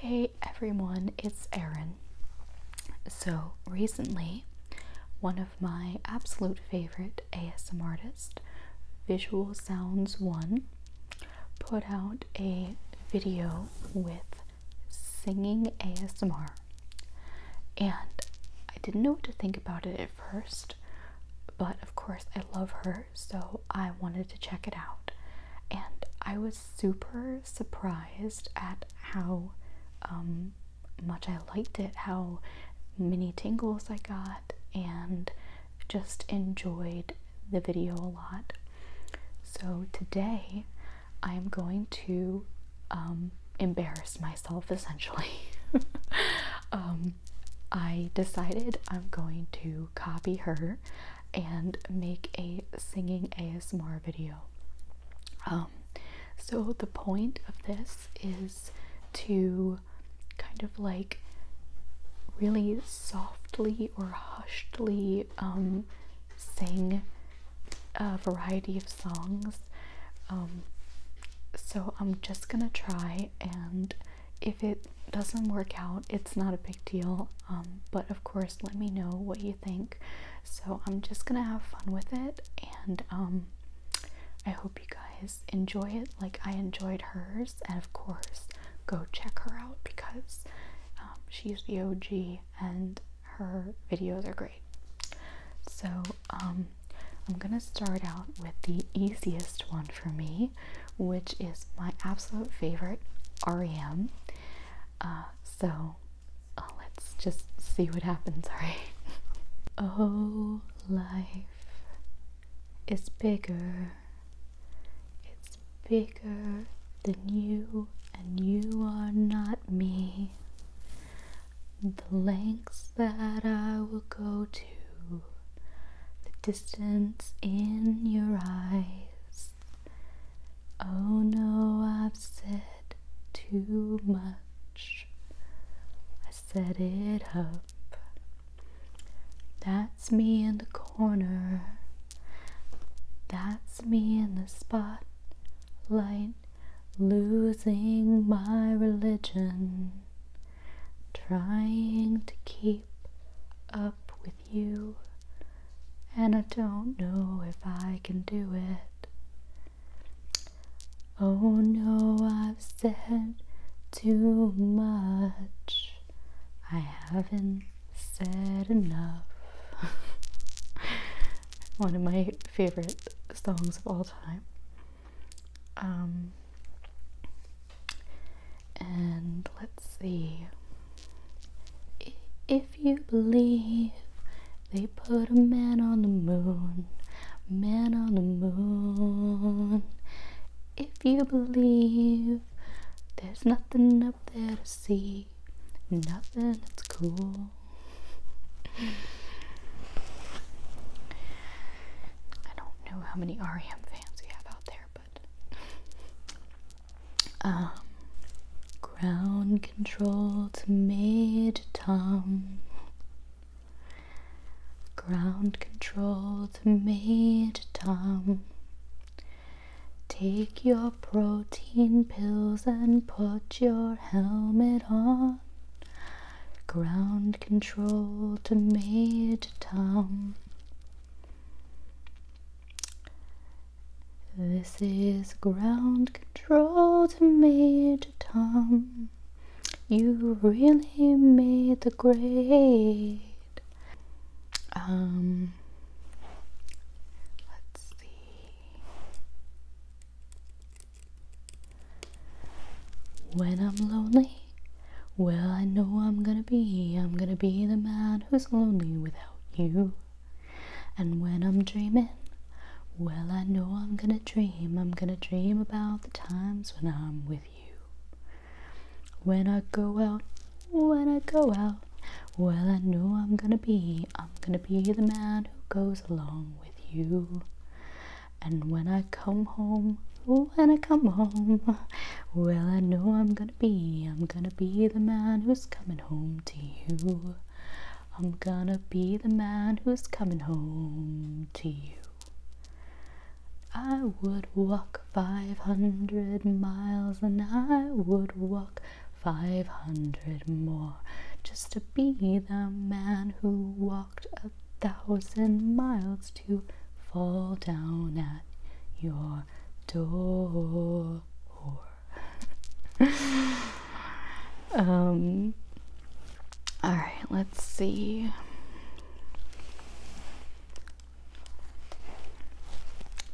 Hey everyone, it's Erin. So recently, one of my absolute favorite ASMR artists, Visual Sounds 1, put out a video with singing ASMR. And I didn't know what to think about it at first, but of course I love her, so I wanted to check it out. And I was super surprised at how much I liked it, how many tingles I got, and just enjoyed the video a lot. So today I'm going to embarrass myself essentially. I decided I'm going to copy her and make a singing ASMR video. So the point of this is to kind of like really softly or hushedly sing a variety of songs. So I'm just gonna try, and if it doesn't work out, it's not a big deal, but of course let me know what you think. So I'm just gonna have fun with it, and I hope you guys enjoy it like I enjoyed hers, and of course go check her out because she's the OG and her videos are great. So I'm gonna start out with the easiest one for me, which is my absolute favorite, R.E.M. So let's just see what happens. Alright. Oh, life is bigger. It's bigger than you, and you are not me. The lengths that I will go to, the distance in your eyes. Oh no, I've said too much. I set it up. That's me in the corner. That's me in the spotlight, losing my religion, trying to keep up with you, and I don't know if I can do it. Oh no, I've said too much. I haven't said enough. One of my favorite songs of all time. And let's see. If you believe they put a man on the moon, man on the moon. If you believe there's nothing up there to see, nothing that's cool. I don't know how many R.E.M fans we have out there, but ground control to Major Tom. Ground control to Major Tom. Take your protein pills and put your helmet on. Ground control to Major Tom. This is ground control to Major Tom. You really made the grade. Let's see. When I'm lonely, well, I know I'm gonna be the man who's lonely without you. And when I'm dreaming, well, I know I'm gonna dream about the times when I'm with you. When I go out, well, I know I'm gonna be the man who goes along with you. And when I come home, well, I know I'm gonna be the man who's coming home to you. I'm gonna be the man who's coming home to you. I would walk 500 miles and I would walk 500 more, just to be the man who walked 1,000 miles to fall down at your door. Alright, let's see.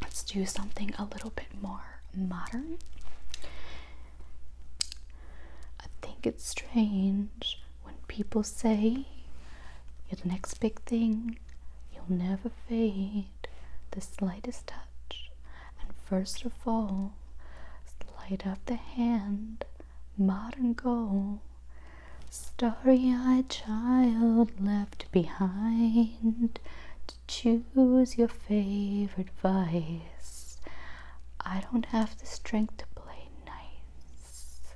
Let's do something a little bit more modern. I think it's strange when people say you're the next big thing, you'll never fade, the slightest touch, and first of all, sleight of the hand, modern goal, starry-eyed child left behind to choose your favorite vice. I don't have the strength to play nice.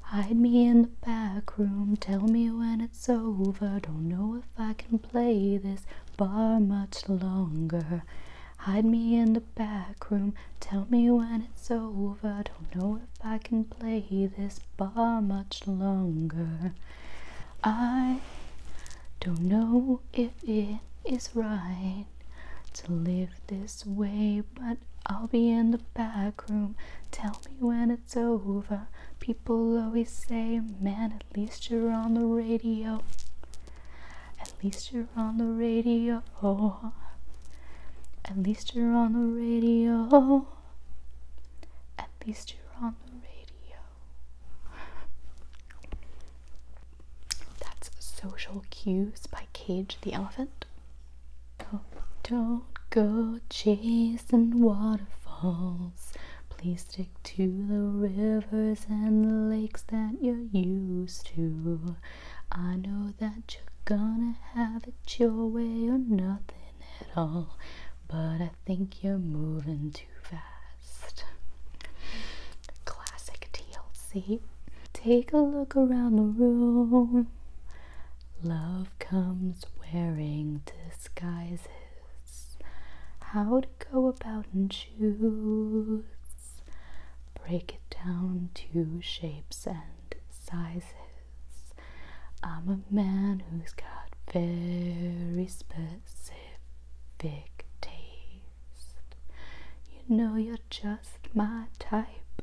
Hide me in the back room, tell me when it's over. Don't know if I can play this bar much longer. Hide me in the back room, tell me when it's over. Don't know if I can play this bar much longer. I don't know if it is right to live this way, but I'll be in the back room, tell me when it's over. People always say, man, at least you're on the radio. At least you're on the radio. At least you're on the radio. At least you're on the radio. That's Social Cues by Cage the Elephant. Don't go chasing waterfalls. Please stick to the rivers and the lakes that you're used to. I know that you're gonna have it your way or nothing at all, but I think you're moving too fast. Classic TLC. Take a look around the room. Love comes wearing disguises. How to go about and choose. Break it down to shapes and sizes. I'm a man who's got very specific taste. You know you're just my type.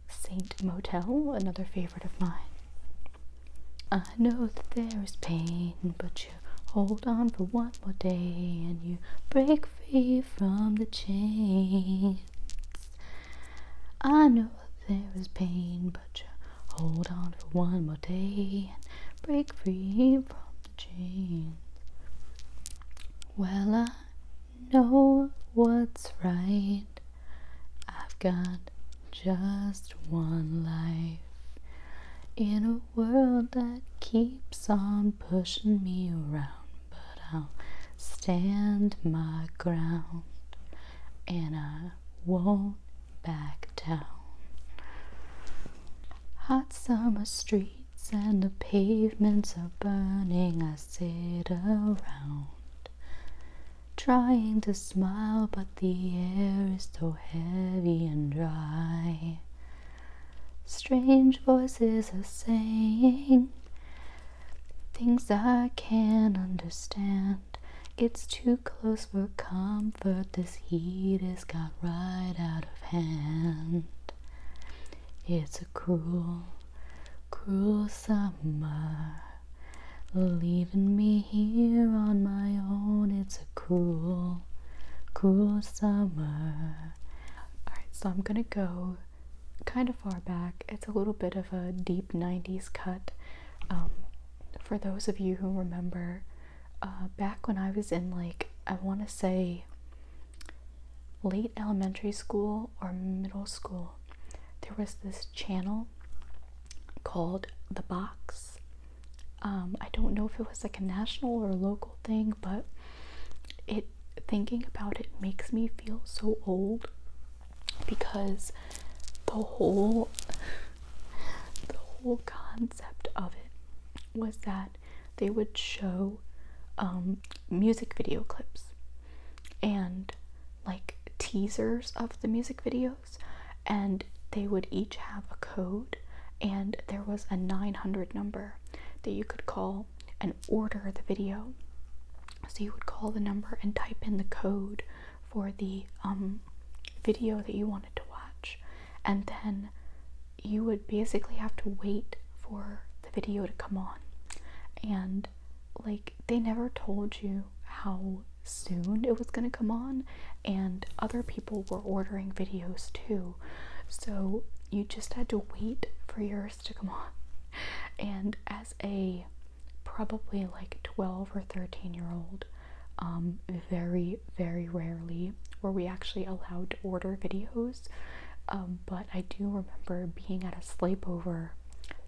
Saint Motel, another favorite of mine. I know that there is pain, but you hold on for one more day and you break free from the chains. I know that there is pain, but you hold on for one more day and break free from the chains. Well, I know what's right. I've got just one life in a world that keeps on pushing me around, but I'll stand my ground and I won't back down. Hot summer streets and the pavements are burning. I sit around trying to smile, but the air is so heavy and dry. Strange voices are saying things I can't understand. It's too close for comfort. This heat has got right out of hand. It's a cruel, cruel summer, leaving me here on my own. It's a cruel, cruel summer. Alright, so I'm gonna go kind of far back. It's a little bit of a deep 90s cut. For those of you who remember, back when I was in, like, I want to say late elementary school or middle school, there was this channel called The Box. I don't know if it was like a national or local thing, but thinking about it makes me feel so old, because the whole concept of it was that they would show music video clips and like teasers of the music videos, and they would each have a code, and there was a 900 number that you could call and order the video. So you would call the number and type in the code for the video that you wanted to watch, and then you would basically have to wait for the video to come on. And like, they never told you how soon it was going to come on, and other people were ordering videos too, so you just had to wait for yours to come on. And as a probably like 12 or 13-year-old, very, very rarely were we actually allowed to order videos, but I do remember being at a sleepover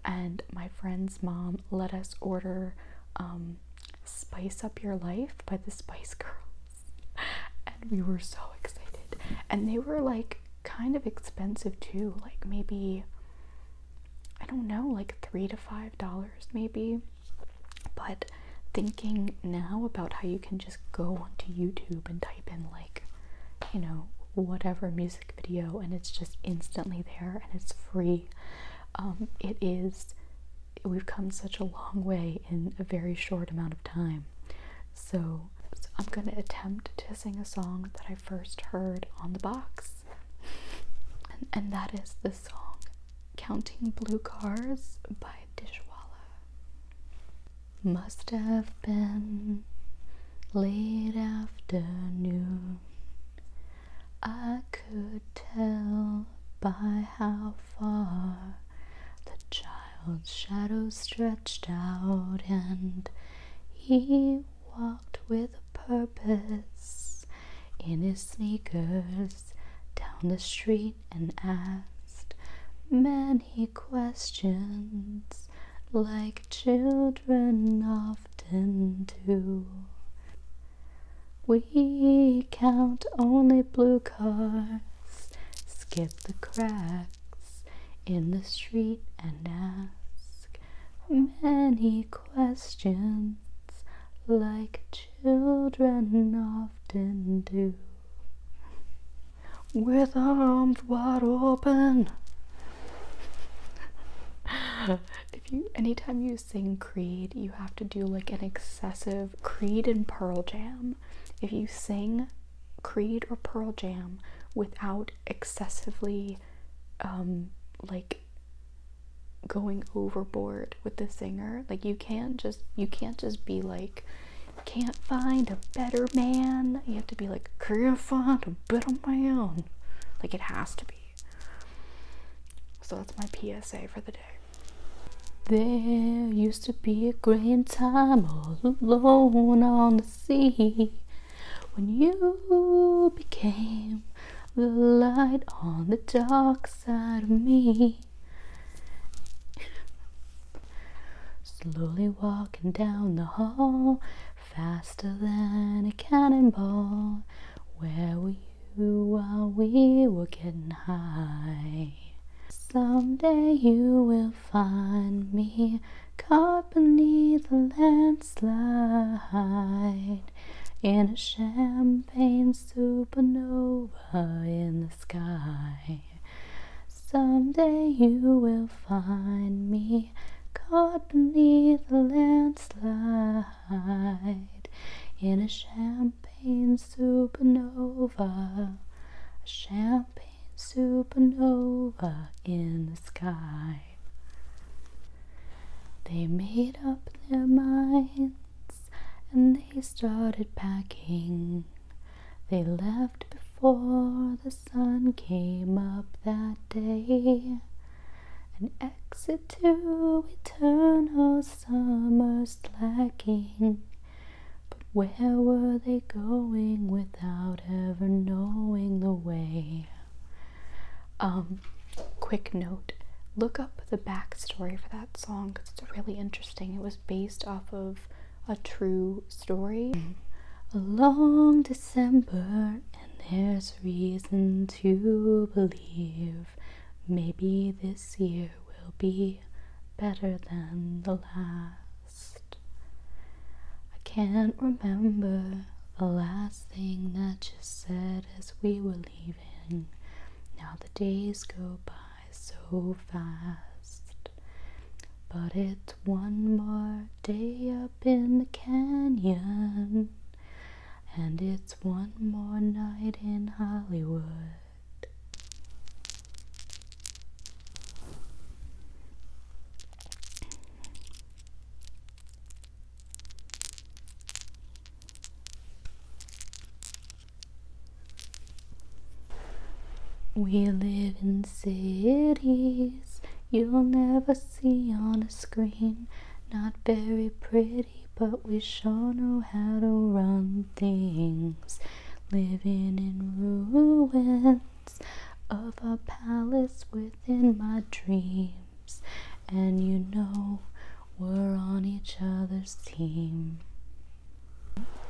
and my friend's mom let us order Spice Up Your Life by the Spice Girls, and we were so excited. And they were like kind of expensive too, like maybe, I don't know, like $3 to $5 maybe. But thinking now about how you can just go onto YouTube and type in, like, you know, whatever music video, and it's just instantly there and it's free, we've come such a long way in a very short amount of time. So I'm gonna attempt to sing a song that I first heard on the box, and that is the song Counting Blue Cars by Dishwalla. Must have been late afternoon, I could tell by how far the child's shadow stretched out, and he walked with a purpose in his sneakers down the street and asked many questions, like children often do. We count only blue cars, skip the cracks in the street and ask many questions, like children often do. With arms wide open. Anytime you sing Creed, you have to do like an excessive Creed and Pearl Jam. If you sing Creed or Pearl Jam without excessively like going overboard with the singer, like you can't just be like, can't find a better man. You have to be like, can't find a better man. Like, it has to be. So that's my PSA for the day. There used to be a great time all alone on the sea, when you became the light on the dark side of me. Slowly walking down the hall, faster than a cannonball. Where were you while we were getting high? Someday you will find me caught beneath a landslide, in a champagne supernova in the sky. Someday you will find me caught beneath a landslide, in a champagne supernova, a champagne supernova in the sky. They made up their minds and they started packing. They left before the sun came up that day, an exit to eternal summer slacking. But where were they going without ever knowing the way? Quick note, look up the backstory for that song because it's really interesting. It was based off of a true story. A long December, and there's reason to believe maybe this year will be better than the last. I can't remember the last thing that you said as we were leaving. Now the days go by so fast. But it's one more day up in the canyon, and it's one more night in Hollywood. We live in cities you'll never see on a screen. Not very pretty, but we sure know how to run things. Living in ruins of a palace within my dreams. And you know we're on each other's team.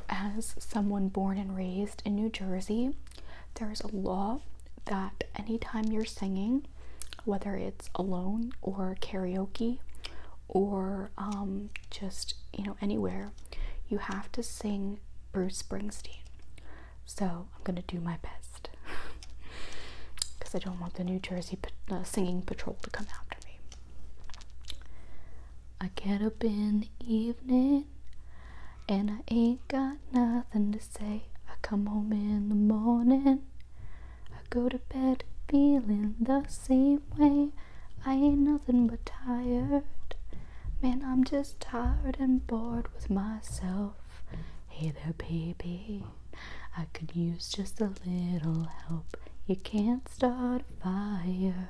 As someone born and raised in New Jersey, there's a law that anytime you're singing, whether it's alone or karaoke or just, you know, anywhere, you have to sing Bruce Springsteen. So I'm gonna do my best because I don't want the New Jersey singing patrol to come after me. I get up in the evening and I ain't got nothing to say. I come home in the morning, I go to bed feeling the same way. I ain't nothing but tired. Man, I'm just tired and bored with myself. Hey there, baby, I could use just a little help. You can't start a fire.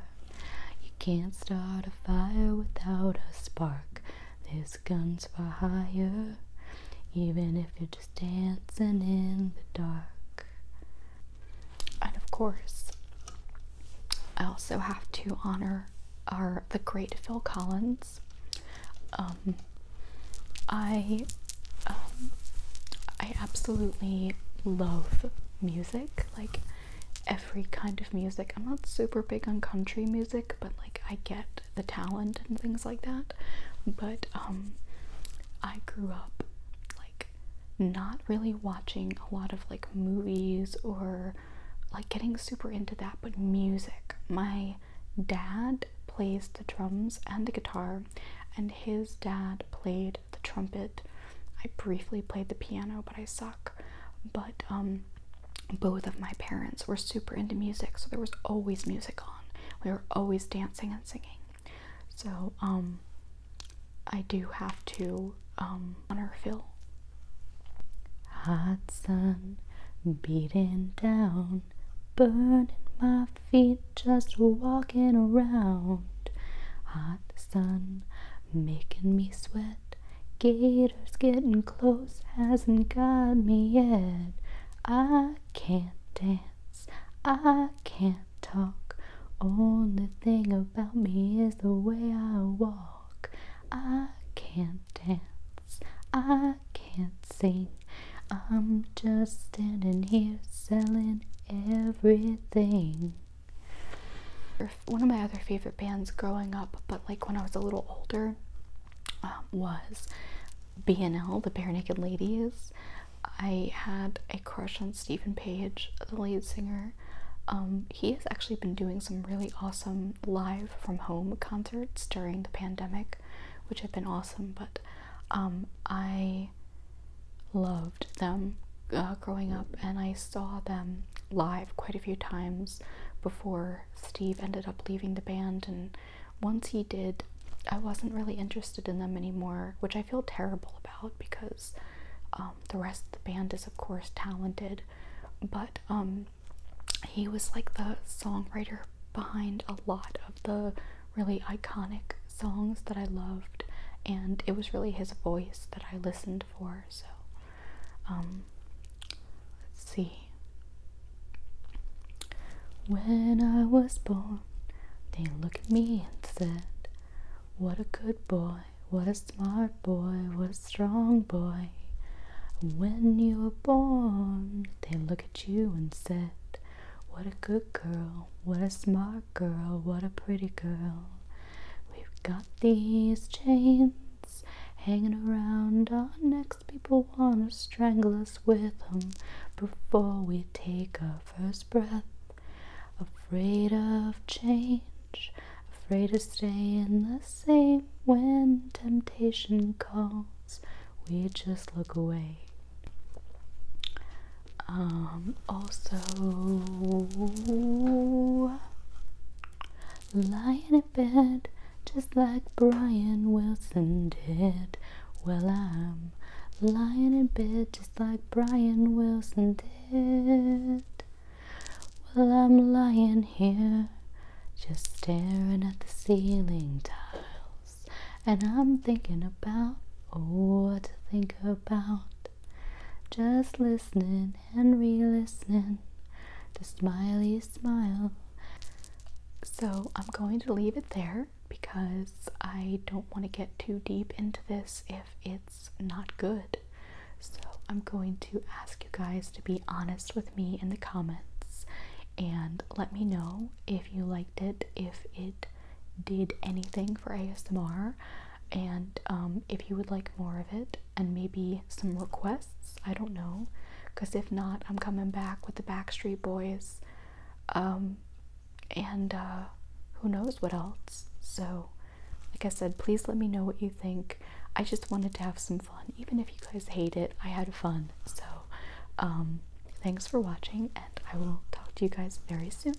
You can't start a fire without a spark. This gun's for hire, even if you're just dancing in the dark. And of course, I also have to honor the great Phil Collins. I absolutely love music, like every kind of music. I'm not super big on country music, but like I get the talent and things like that. But I grew up like not really watching a lot of like movies or like getting super into that, but music. My dad plays the drums and the guitar, and his dad played the trumpet. I briefly played the piano, but I suck. But both of my parents were super into music, so there was always music on. We were always dancing and singing. So I do have to honor Phil. Hot sun beating down, burning my feet just walking around. Hot sun making me sweat. Gators getting close, hasn't got me yet. I can't dance, I can't talk. Only thing about me is the way I walk. I can't dance, I can't sing. I'm just standing here selling everything. One of my other favorite bands growing up, but like when I was a little older, was B&L, the Barenaked Ladies. I had a crush on Stephen Page, the lead singer. He has actually been doing some really awesome live from home concerts during the pandemic, which have been awesome, but I loved them growing up, and I saw them live quite a few times before Steve ended up leaving the band, and once he did, I wasn't really interested in them anymore, which I feel terrible about because the rest of the band is of course talented, but he was like the songwriter behind a lot of the really iconic songs that I loved, and it was really his voice that I listened for. So let's see. When I was born, they looked at me and said, what a good boy, what a smart boy, what a strong boy. When you were born, they look at you and said, what a good girl, what a smart girl, what a pretty girl. We've got these chains hanging around our necks, people want to strangle us with them before we take our first breath. Afraid of change, afraid to stay in the same when temptation calls. We just look away. Also, lying in bed just like Brian Wilson did. Well, I'm lying in bed just like Brian Wilson did. Well, I'm lying here just staring at the ceiling tiles, and I'm thinking about, oh, what to think about. Just listening and re-listening to Smiley Smile. So I'm going to leave it there because I don't want to get too deep into this if it's not good. So I'm going to ask you guys to be honest with me in the comments and let me know if you liked it, if it did anything for ASMR, and if you would like more of it, and maybe some requests. I don't know, because if not, I'm coming back with the Backstreet Boys, and who knows what else. So like I said, please let me know what you think. I just wanted to have some fun. Even if you guys hate it, I had fun. So thanks for watching, and I will talk to you guys very soon.